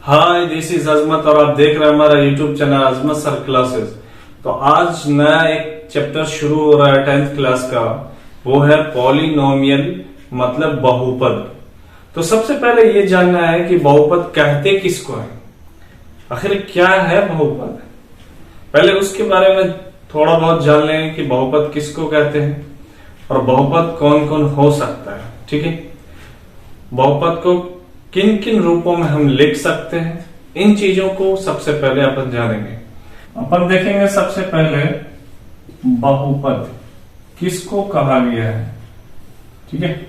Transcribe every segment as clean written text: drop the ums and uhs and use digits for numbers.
Hi, this is अजमत और आप देख रहे हैं हमारा यूट्यूब चैनल अजमत सर क्लासेस। तो आज नया एक चैप्टर शुरू हो रहा है 10th क्लास का, वो है पॉलिनोमियल मतलब बहुपद। तो सबसे पहले ये जानना है कि बहुपद कहते किसको है, आखिर क्या है बहुपद। पहले उसके बारे में थोड़ा बहुत जान लें कि बहुपद किसको कहते हैं और बहुपद कौन कौन हो सकता है। ठीक है, बहुपद को किन किन रूपों में हम लिख सकते हैं, इन चीजों को सबसे पहले अपन जानेंगे। अपन देखेंगे सबसे पहले बहुपद किसको कहा गया है। ठीक है,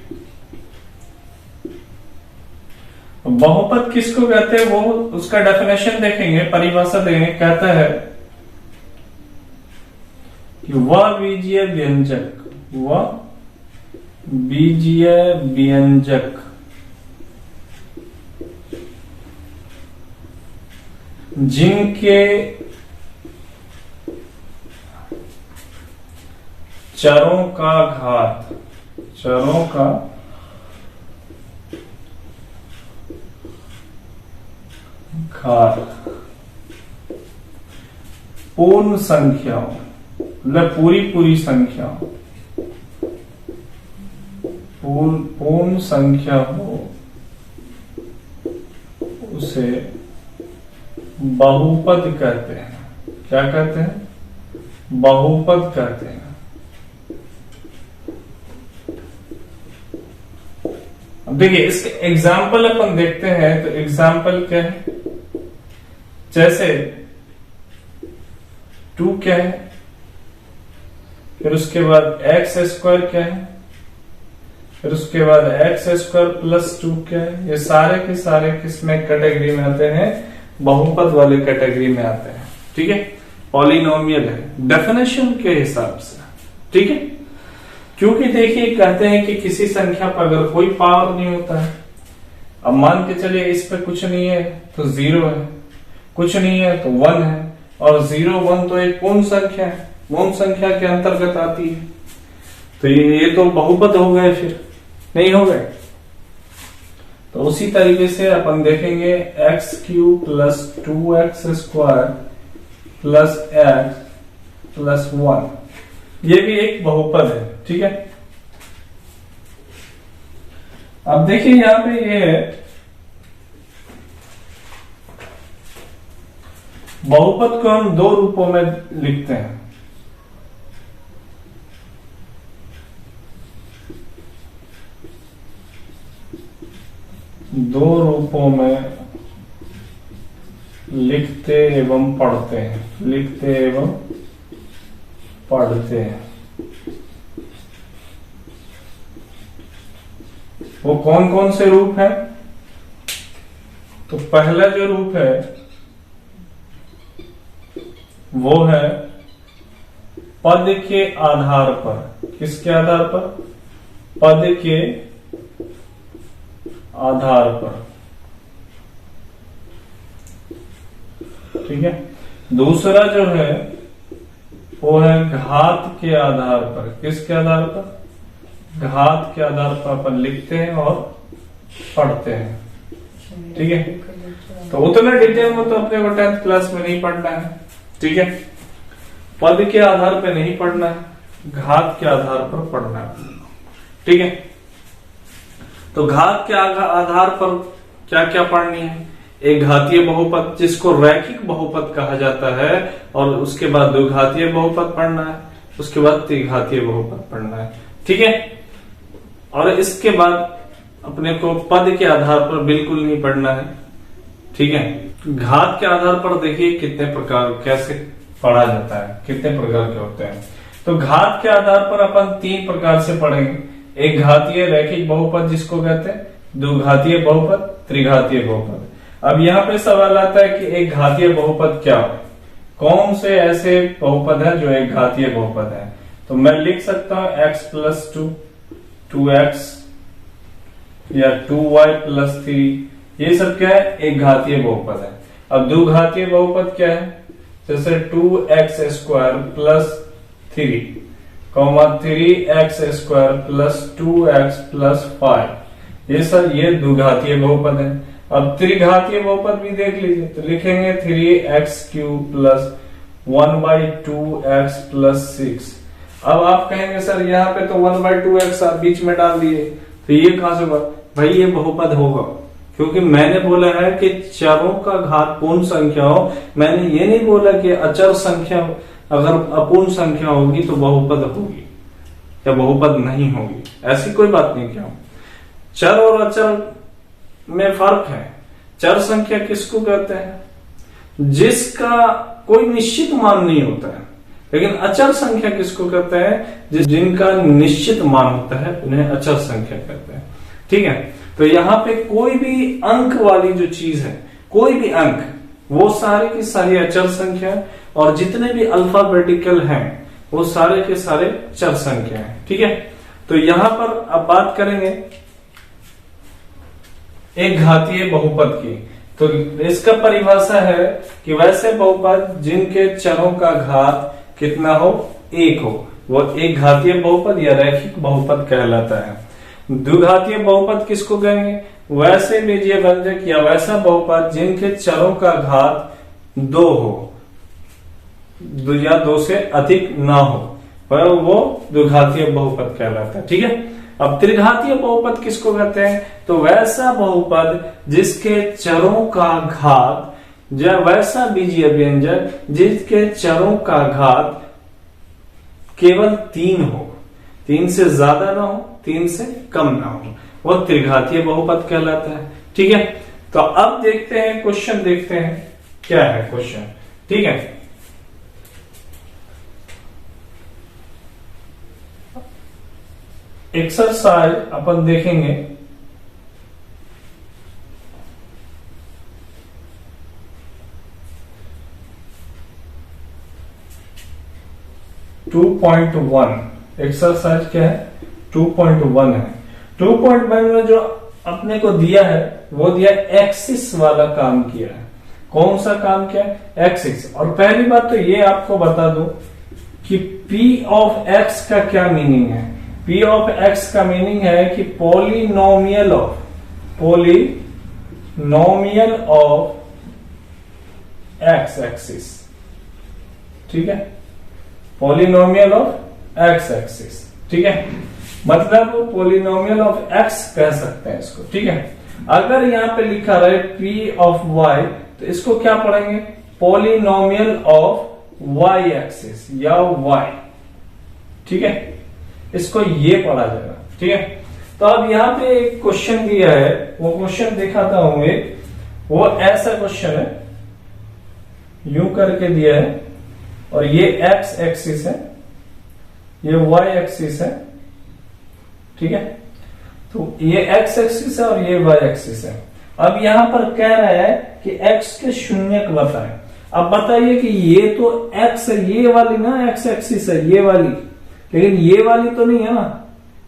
बहुपद किसको कहते हैं वो उसका डेफिनेशन देखेंगे, परिभाषा देंगे। कहता है कि वह बीजीय व्यंजक जिनके चरों का घात पूर्ण संख्याओं मतलब पूरी संख्याओं पूर्ण संख्या हो उसे बहुपद कहते हैं। क्या कहते हैं? बहुपद कहते हैं। अब देखिए इसके एग्जाम्पल अपन देखते हैं। तो एग्जाम्पल क्या है? जैसे 2 क्या है, फिर उसके बाद एक्स स्क्वायर क्या है, फिर उसके बाद एक्स स्क्वायर प्लस 2 क्या है। ये सारे के सारे किसमें कैटेगरी में आते हैं? बहुपद वाले कैटेगरी में आते हैं। ठीक है, पॉलिनोमियल है डेफिनेशन के हिसाब से। ठीक है, क्योंकि देखिए कहते हैं कि किसी संख्या पर अगर कोई पावर नहीं होता है, अब मान के चलिए इस पे कुछ नहीं है तो 0 है, कुछ नहीं है तो 1 है, और 0 1 तो एक पूर्ण संख्या है, पूर्ण संख्या के अंतर्गत आती है। तो ये तो बहुपद हो गए, फिर नहीं हो गए। तो उसी तरीके से अपन देखेंगे x³ plus 2x square plus x plus 1, ये भी एक बहुपद है। ठीक है, अब देखिए यहां पे ये है बहुपद को हम 2 रूपों में लिखते हैं। दो रूपों में लिखते एवं पढ़ते हैं। वो कौन कौन से रूप हैं? तो पहला जो रूप है वो है पद के आधार पर। किसके आधार पर? पद के आधार पर। ठीक है, दूसरा जो है वो है घात के आधार पर। किसके आधार पर? घात के आधार पर अपन लिखते हैं और पढ़ते हैं। ठीक है, तो उतना डिटेल में तो अपने को 10th क्लास में नहीं पढ़ना है। ठीक है, पद के आधार पर नहीं पढ़ना है, घात के आधार पर पढ़ना है। ठीक है, तो घात के आधार पर क्या क्या पढ़नी है? एक घातीय बहुपद जिसको रैखिक बहुपद कहा जाता है, और उसके बाद द्विघातीय बहुपद पढ़ना है, उसके बाद त्रिघातीय बहुपद पढ़ना है। ठीक है, और इसके बाद अपने को पद के आधार पर बिल्कुल नहीं पढ़ना है। ठीक है, घात के आधार पर देखिए कितने प्रकार कैसे पढ़ा जाता है, कितने प्रकार के होते हैं। तो घात के आधार पर अपन 3 प्रकार से पढ़ेंगे। एक घातीय रैखिक बहुपद जिसको कहते हैं, द्विघातीय बहुपद, त्रिघातीय बहुपद। अब यहाँ पे सवाल आता है कि एक घातीय बहुपद क्या है, कौन से ऐसे बहुपद है जो एक घातीय बहुपद है। तो मैं लिख सकता हूं x प्लस 2, 2x या 2y प्लस 3, ये सब क्या है? एक घातीय बहुपद है। अब द्विघातीय बहुपद क्या है? जैसे 2x square plus 3 3x square plus 2x plus 5, ये द्विघातीय बहुपद है। अब त्रिघातीय बहुपद भी देख लीजिए, तो लिखेंगे 3x³ प्लस 1/2x प्लस 6। अब आप कहेंगे सर यहाँ पे तो 1/2x आप बीच में डाल दिए, तो ये कहां से होगा? भाई ये बहुपद होगा, क्योंकि मैंने बोला है कि चरों का घात पूर्ण संख्या हो। मैंने ये नहीं बोला कि अचर संख्या अगर अपूर्ण संख्या होगी तो बहुपद होगी या बहुपद नहीं होगी, ऐसी कोई बात नहीं। क्यों? चर और अचर में फर्क है। चर संख्या किसको कहते हैं? जिसका कोई निश्चित मान नहीं होता है। लेकिन अचर संख्या किसको कहते हैं? जिनका निश्चित मान होता है उन्हें अचर संख्या कहते हैं। ठीक है, तो यहाँ पे कोई भी अंक वाली जो चीज है, कोई भी अंक, वो सारी की सारी अचर संख्या, और जितने भी अल्फाबेटिकल हैं वो सारे के सारे चर संख्या हैं। ठीक है, तो यहां पर अब बात करेंगे एक घातीय बहुपद की। तो इसका परिभाषा है कि वैसे बहुपद जिनके चरों का घात कितना हो? 1 हो, वो एक घातीय बहुपद या रैखिक बहुपद कहलाता है। द्विघातीय बहुपद किसको कहेंगे? वैसे बीजीय व्यंजक या वैसा बहुपद जिनके चरों का घात 2 हो या 2 से अधिक ना हो, वो द्विघातीय बहुपद कहलाता है। ठीक है, अब त्रिघातीय बहुपद किसको कहते हैं? तो वैसा बहुपद जिसके चरों का घात या वैसा बीजीय व्यंजक जिसके चरों का घात केवल 3 हो, 3 से ज्यादा ना हो, 3 से कम ना हो, वो त्रिघातीय बहुपद कहलाता है। ठीक है, तो अब देखते हैं क्वेश्चन, देखते हैं क्या है क्वेश्चन। ठीक है, एक्सरसाइज अपन देखेंगे 2.1। एक्सरसाइज क्या है? 2.1 है। 2.1 में जो अपने को दिया है वो दिया एक्सिस वाला काम किया है। कौन सा काम किया? एक्सिस। और पहली बात तो ये आपको बता दूं कि P ऑफ x का क्या मीनिंग है। P ऑफ x का मीनिंग है कि पोलिनोमियल ऑफ x एक्सिस। ठीक है, पोलिनोमियल ऑफ x एक्सिस। ठीक है, मतलब पोलिनोमियल ऑफ x कह सकते हैं इसको। ठीक है, अगर यहां पे लिखा रहे P ऑफ y तो इसको क्या पढ़ेंगे? पोलिनोमियल ऑफ y एक्सिस या y। ठीक है, इसको ये पढ़ा जाएगा। ठीक है, तो अब यहाँ पे एक क्वेश्चन दिया है, वो क्वेश्चन दिखाता हूं एक। वो ऐसा क्वेश्चन है, यूं करके दिया है, और ये x एक्सिस है, ये y एक्सिस है। ठीक है, तो ये x एक्सिस है और ये y एक्सिस है। अब यहां पर कह रहा है कि x के शून्यक बताएं। अब बताइए कि ये तो x है, ये वाली ना x एक्सिस है, ये वाली, लेकिन ये वाली तो नहीं है ना,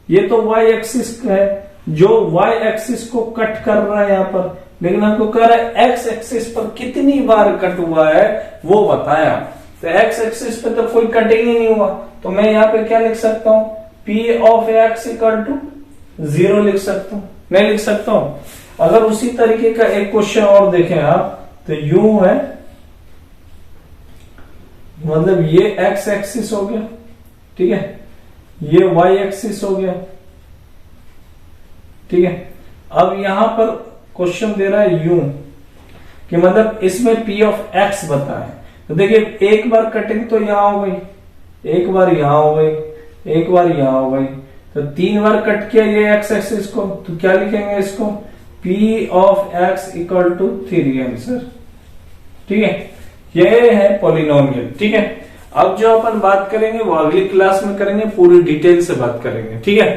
ये तो y एक्सिस है जो y एक्सिस को कट कर रहा है यहां पर। लेकिन हमको कह रहा है x एक्सिस पर कितनी बार कट हुआ है वो बताया। तो x एक्सिस पे तो कोई कटिंग ही नहीं हुआ, तो मैं यहाँ पे क्या लिख सकता हूं? P of x equal to 0 लिख सकता हूं, नहीं लिख सकता हूं। अगर उसी तरीके का एक क्वेश्चन और देखें आप, तो यूं है, मतलब ये x एक्सिस हो गया, ठीक है, ये y एक्सिस हो गया। ठीक है, अब यहां पर क्वेश्चन दे रहा है यूं कि मतलब इसमें P ऑफ x बताएं। तो देखिए एक बार कटिंग तो यहां हो गई, एक बार यहां हो गई, एक बार यहां हो गई, तो 3 बार कट किया ये x एक्सिस को। तो क्या लिखेंगे इसको? P of x equal to 3 answer. ठीक है, ये है पॉलिनोमियल। ठीक है, अब जो अपन बात करेंगे वो अगली क्लास में करेंगे, पूरी डिटेल से बात करेंगे। ठीक है,